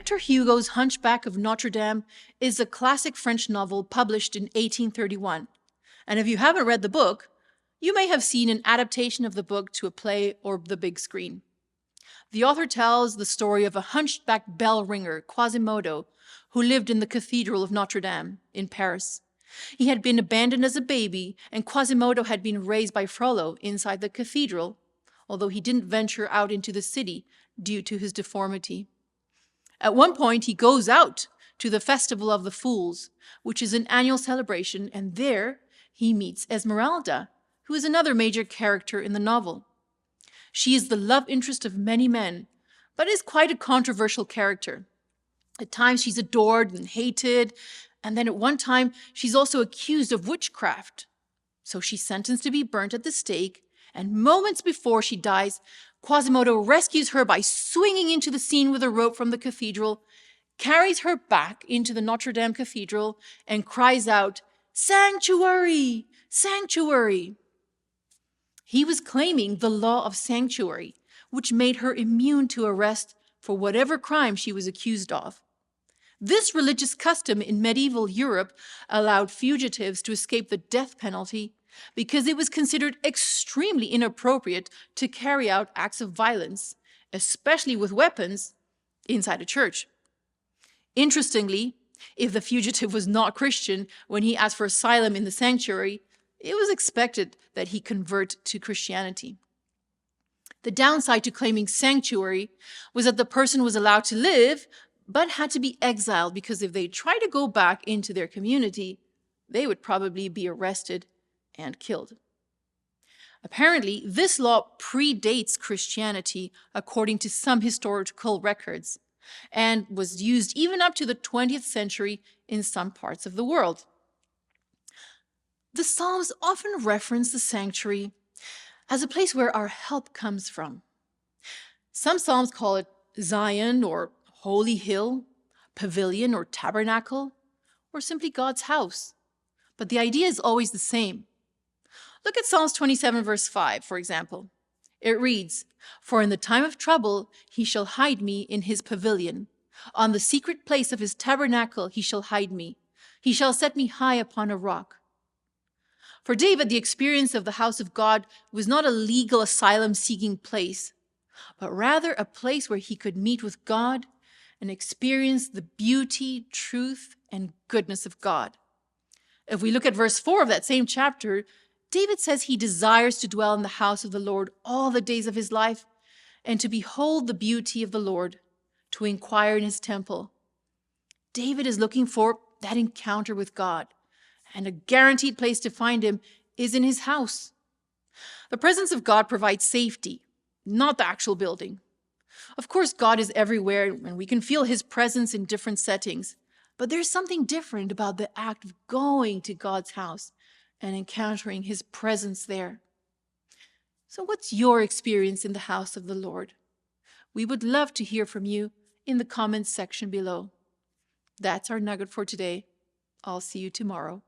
Victor Hugo's Hunchback of Notre Dame is a classic French novel published in 1831. And if you haven't read the book, you may have seen an adaptation of the book to a play or the big screen. The author tells the story of a hunchback bell ringer, Quasimodo, who lived in the Cathedral of Notre Dame in Paris. He had been abandoned as a baby, and Quasimodo had been raised by Frollo inside the cathedral, although he didn't venture out into the city due to his deformity. At one point, he goes out to the Festival of the Fools, which is an annual celebration, and there he meets Esmeralda, who is another major character in the novel. She is the love interest of many men, but is quite a controversial character. At times she's adored and hated, and then at one time she's also accused of witchcraft. So she's sentenced to be burnt at the stake, and moments before she dies, Quasimodo rescues her by swinging into the scene with a rope from the cathedral, carries her back into the Notre Dame Cathedral, and cries out, "Sanctuary! Sanctuary!" He was claiming the law of sanctuary, which made her immune to arrest for whatever crime she was accused of. This religious custom in medieval Europe allowed fugitives to escape the death penalty because it was considered extremely inappropriate to carry out acts of violence, especially with weapons, inside a church. Interestingly, if the fugitive was not Christian when he asked for asylum in the sanctuary, it was expected that he convert to Christianity. The downside to claiming sanctuary was that the person was allowed to live, but had to be exiled because if they tried to go back into their community, they would probably be arrested and killed. Apparently, this law predates Christianity according to some historical records, and was used even up to the 20th century in some parts of the world. The Psalms often reference the sanctuary as a place where our help comes from. Some Psalms call it Zion or Holy Hill, Pavilion or Tabernacle, or simply God's house. But the idea is always the same. Look at Psalms 27 verse 5, for example. It reads, "For in the time of trouble he shall hide me in his pavilion. On the secret place of his tabernacle he shall hide me. He shall set me high upon a rock." For David, the experience of the house of God was not a legal asylum-seeking place, but rather a place where he could meet with God and experience the beauty, truth, and goodness of God. If we look at verse 4 of that same chapter, David says he desires to dwell in the house of the Lord all the days of his life and to behold the beauty of the Lord, to inquire in his temple. David is looking for that encounter with God, and a guaranteed place to find him is in his house. The presence of God provides safety, not the actual building. Of course, God is everywhere, and we can feel his presence in different settings, but there's something different about the act of going to God's house and encountering his presence there. So what's your experience in the house of the Lord? We would love to hear from you in the comments section below. That's our nugget for today. I'll see you tomorrow.